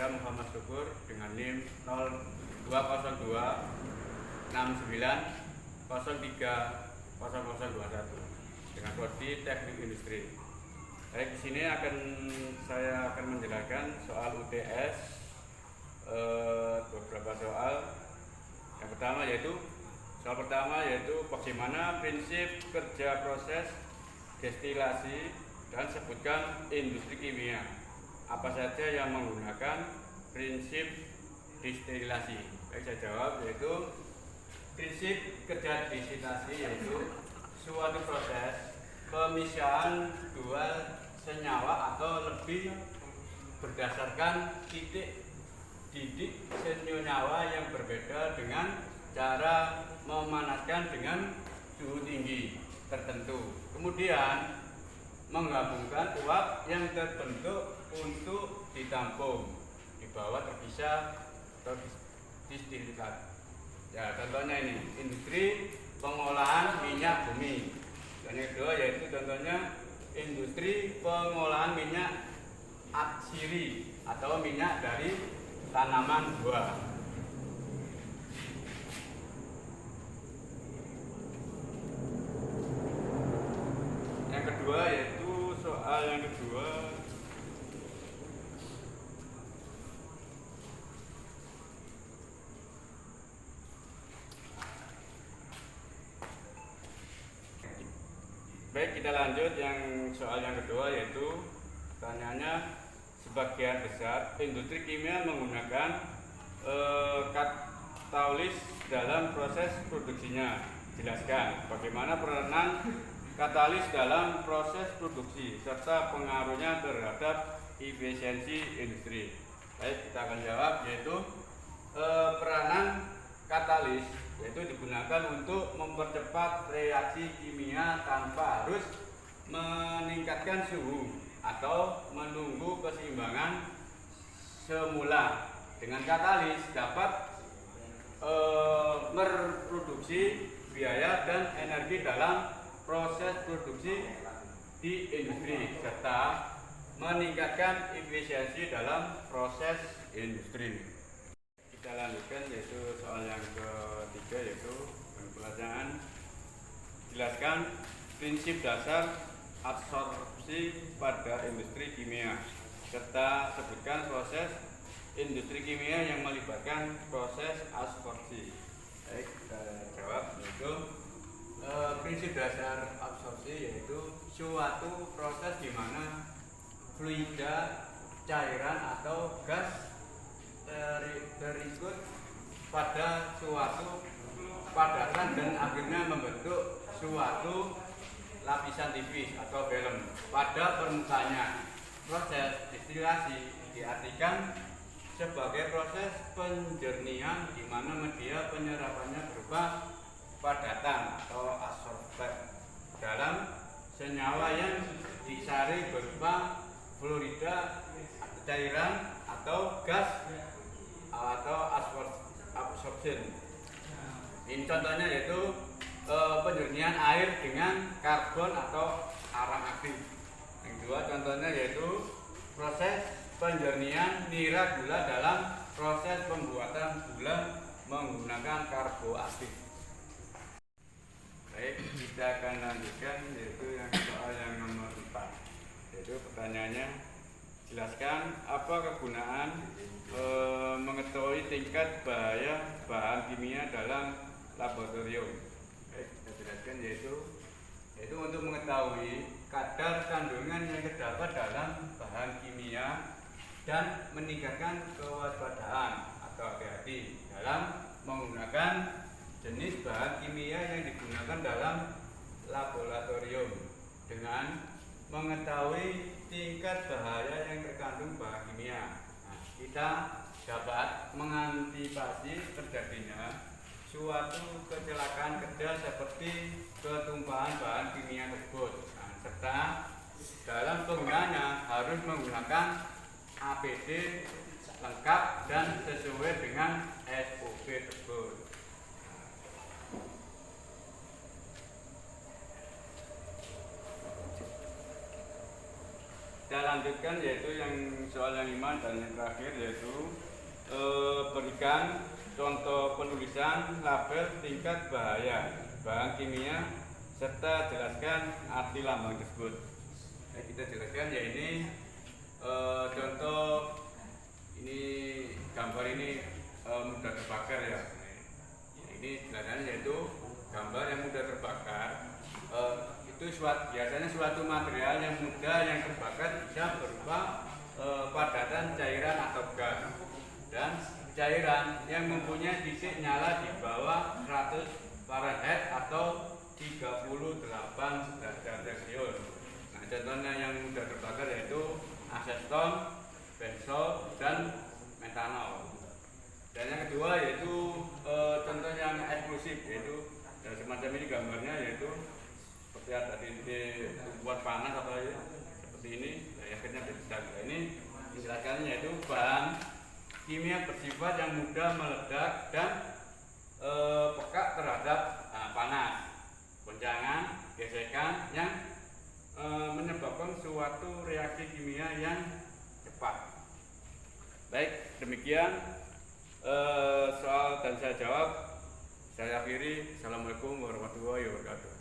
Saya Muhammad Syukur dengan NIM 0202 69 03 0021 dengan prodi Teknik Industri. Baik, di sini saya akan menjelaskan soal UTS, beberapa soal. Yang pertama yaitu bagaimana prinsip kerja proses destilasi dan sebutkan industri kimia apa saja yang menggunakan prinsip destilasi. Baik, saya jawab yaitu prinsip kerja destilasi yaitu suatu proses pemisahan dua senyawa atau lebih berdasarkan titik didik senyawa yang berbeda dengan cara memanaskan dengan suhu tinggi tertentu, kemudian menggabungkan uap yang terbentuk untuk ditampung di bawah terpisah atau distilikat. Ya, contohnya ini industri pengolahan minyak bumi. Dan yang kedua yaitu contohnya industri pengolahan minyak atsiri atau minyak dari tanaman buah. Yang kedua yaitu soal yang kedua. Baik, kita lanjut yang soal yang kedua yaitu pertanyaannya, sebagian besar industri kimia menggunakan katalis dalam proses produksinya. Jelaskan bagaimana peranan katalis dalam proses produksi serta pengaruhnya terhadap efisiensi industri. Baik, kita akan jawab yaitu peranan katalis yaitu digunakan untuk mempercepat reaksi kimia tanpa harus meningkatkan suhu atau menunggu keseimbangan semula. Dengan katalis dapat memproduksi biaya dan energi dalam proses produksi di industri serta meningkatkan efisiensi dalam proses industri. Kita lanjutkan yaitu soal yang ketiga yaitu pelajaran jelaskan prinsip dasar absorpsi pada industri kimia serta sebutkan proses industri kimia yang melibatkan proses absorpsi. Baik, kita jawab yaitu prinsip dasar absorpsi yaitu suatu proses di mana fluida, cairan atau gas terikut pada suatu padatan dan akhirnya membentuk suatu lapisan tipis atau film pada permukaannya. Proses destilasi diartikan sebagai proses penjernihan di mana media penyerapannya berupa padatan atau adsorban dalam senyawa yang disaring berupa fluida, cairan atau gas atau absorption. Ini contohnya yaitu penjernihan air dengan karbon atau arang aktif. Yang kedua contohnya yaitu proses penjernihan nira gula dalam proses pembuatan gula menggunakan karboaktif. Baik, kita akan lanjutkan yaitu yang soal yang nomor 4. Yaitu pertanyaannya, jelaskan apa kegunaan mengetahui tingkat bahaya bahan kimia dalam laboratorium. Baik, kita jelaskan yaitu untuk mengetahui kadar kandungan yang terdapat dalam bahan kimia dan meningkatkan kewaspadaan atau hati-hati dalam menggunakan jenis bahan kimia yang digunakan dalam laboratorium dengan mengetahui tingkat bahaya yang terkandung bahan kimia. Nah, kita dapat mengantisipasi terjadinya suatu kecelakaan kerja seperti ketumpahan bahan kimia tersebut. Nah, serta dalam penggunaannya harus menggunakan APD lengkap dan sesuai dengan SOP tersebut. saya lanjutkan yaitu yang soal yang 5 dan yang terakhir yaitu berikan contoh penulisan label tingkat bahaya bahan kimia serta jelaskan arti lambang tersebut. Kita jelaskan ya ini contoh ini gambar ini mudah terbakar ya. Ini jelasnya yaitu gambar yang mudah terbakar. Itu biasanya suatu material yang mudah yang terbakar bisa berupa padatan cairan atau gas dan cairan yang mempunyai titik nyala di bawah 100 Fahrenheit atau 38 derajat Celcius. Nah, contohnya yang mudah terbakar yaitu aseton, benzol, dan metanol. Dan yang kedua yaitu contoh yang eksklusif yaitu semacam ini gambarnya yaitu seperti ada titik tumpuan panas atau ya, seperti ini. Nah, akhirnya dijelaskan ini menjelaskannya yaitu bahan kimia bersifat yang mudah meledak dan peka terhadap panas, goncangan, gesekan yang menyebabkan suatu reaksi kimia yang cepat. Baik, demikian soal dan saya jawab. Saya akhiri. Assalamualaikum warahmatullahi wabarakatuh.